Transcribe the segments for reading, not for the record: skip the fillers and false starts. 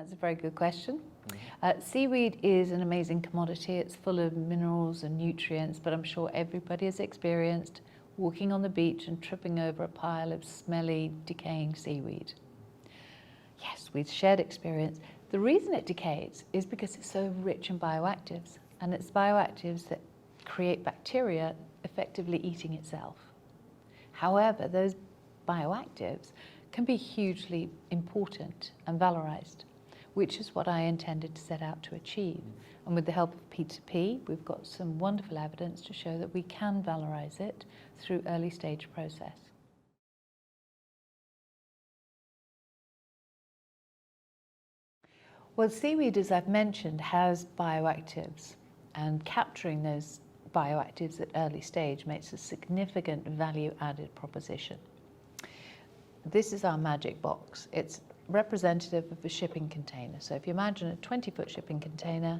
That's a very good question. Seaweed is an amazing commodity. It's full of minerals and nutrients, but I'm sure everybody has experienced walking on the beach and tripping over a pile of smelly, decaying seaweed. Yes, we've shared experience. The reason it decays is because it's so rich in bioactives, and it's bioactives that create bacteria effectively eating itself. However, those bioactives can be hugely important and valorized, which is what I intended to set out to achieve. And with the help of P2P, we've got some wonderful evidence to show that we can valorize it through early stage process. Well, seaweed, as I've mentioned, has bioactives, and capturing those bioactives at early stage makes a significant value-added proposition. This is our magic box. It's representative of a shipping container. So if you imagine a 20-foot shipping container,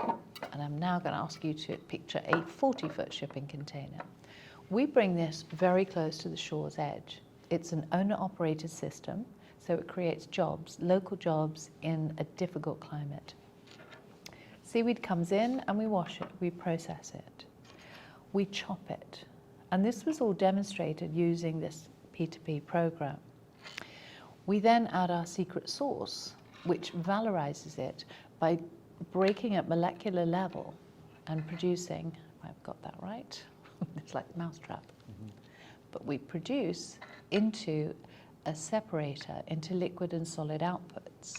and I'm now going to ask you to picture a 40-foot shipping container. We bring this very close to the shore's edge. It's an owner-operated system, so it creates jobs, local jobs in a difficult climate. Seaweed comes in and we wash it, we process it, we chop it. And this was all demonstrated using this P2P program. We then add our secret sauce, which valorizes it by breaking at molecular level and producing, I've got that right, it's like a mousetrap, but we produce into a separator, into liquid and solid outputs.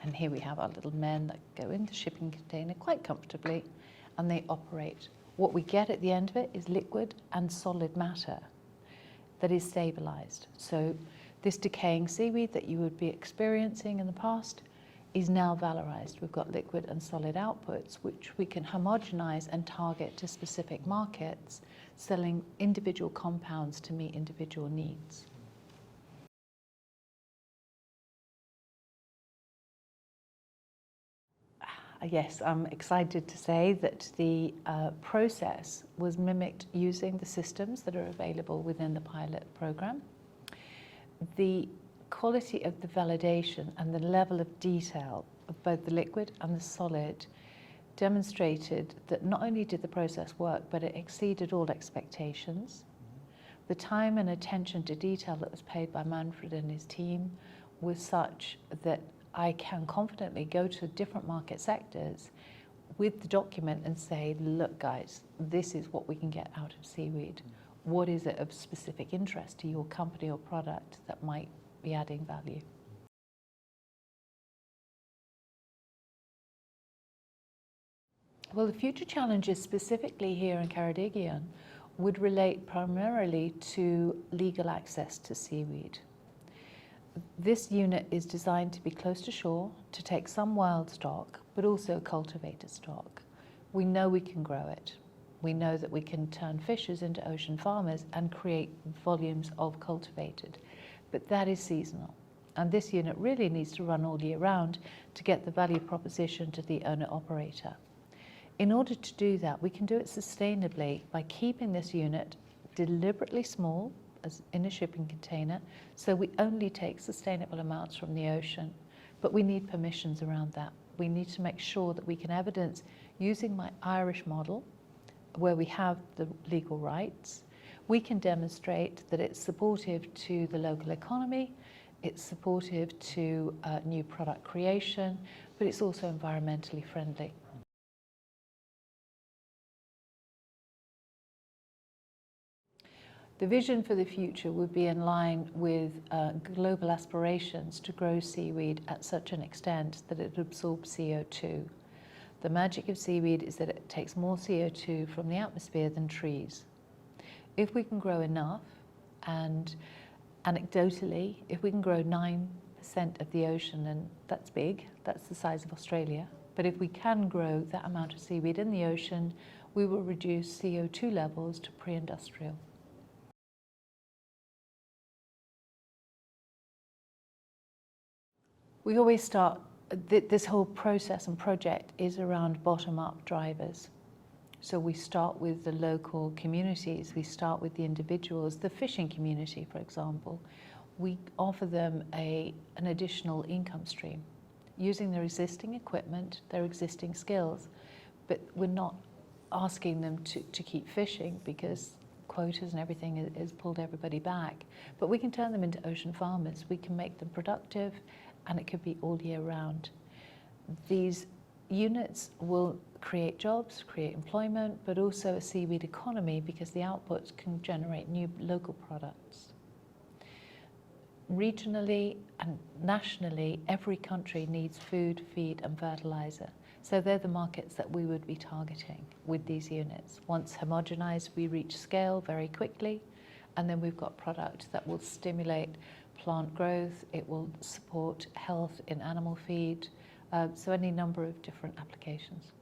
And here we have our little men that go in the shipping container quite comfortably, and they operate. What we get at the end of it is liquid and solid matter that is stabilized. So this decaying seaweed that you would be experiencing in the past is now valorized. We've got liquid and solid outputs, which we can homogenize and target to specific markets, selling individual compounds to meet individual needs. Yes, I'm excited to say that the process was mimicked using the systems that are available within the pilot program. The quality of the validation and the level of detail of both the liquid and the solid demonstrated that not only did the process work, but it exceeded all expectations. The time and attention to detail that was paid by Manfred and his team was such that I can confidently go to different market sectors with the document and say, look guys, this is what we can get out of seaweed. What is it of specific interest to your company or product that might be adding value? Well, the future challenges specifically here in Ceredigion would relate primarily to legal access to seaweed. This unit is designed to be close to shore, to take some wild stock, but also cultivated stock. We know we can grow it. We know that we can turn fishers into ocean farmers and create volumes of cultivated, but that is seasonal. And this unit really needs to run all year round to get the value proposition to the owner-operator. In order to do that, we can do it sustainably by keeping this unit deliberately small, as in a shipping container, so we only take sustainable amounts from the ocean. But we need permissions around that. We need to make sure that we can evidence, using my Irish model, where we have the legal rights, we can demonstrate that it's supportive to the local economy, it's supportive to new product creation, but it's also environmentally friendly. The vision for the future would be in line with global aspirations to grow seaweed at such an extent that it absorbs CO2. The magic of seaweed is that it takes more CO2 from the atmosphere than trees. If we can grow enough, and anecdotally, if we can grow 9% of the ocean, and that's big, that's the size of Australia, but if we can grow that amount of seaweed in the ocean, we will reduce CO2 levels to pre-industrial. We always start, this whole process and project is around bottom-up drivers. So we start with the local communities, we start with the individuals, the fishing community, for example. We offer them an additional income stream. using their existing equipment, their existing skills, but we're not asking them to keep fishing because quotas and everything has pulled everybody back. But we can turn them into ocean farmers. We can make them productive, and it could be all year round. These units will create jobs, create employment, but also a seaweed economy because the outputs can generate new local products. Regionally and nationally, every country needs food, feed and fertilizer. So they're the markets that we would be targeting with these units. Once homogenized, we reach scale very quickly, and then we've got product that will stimulate plant growth, it will support health in animal feed, so any number of different applications.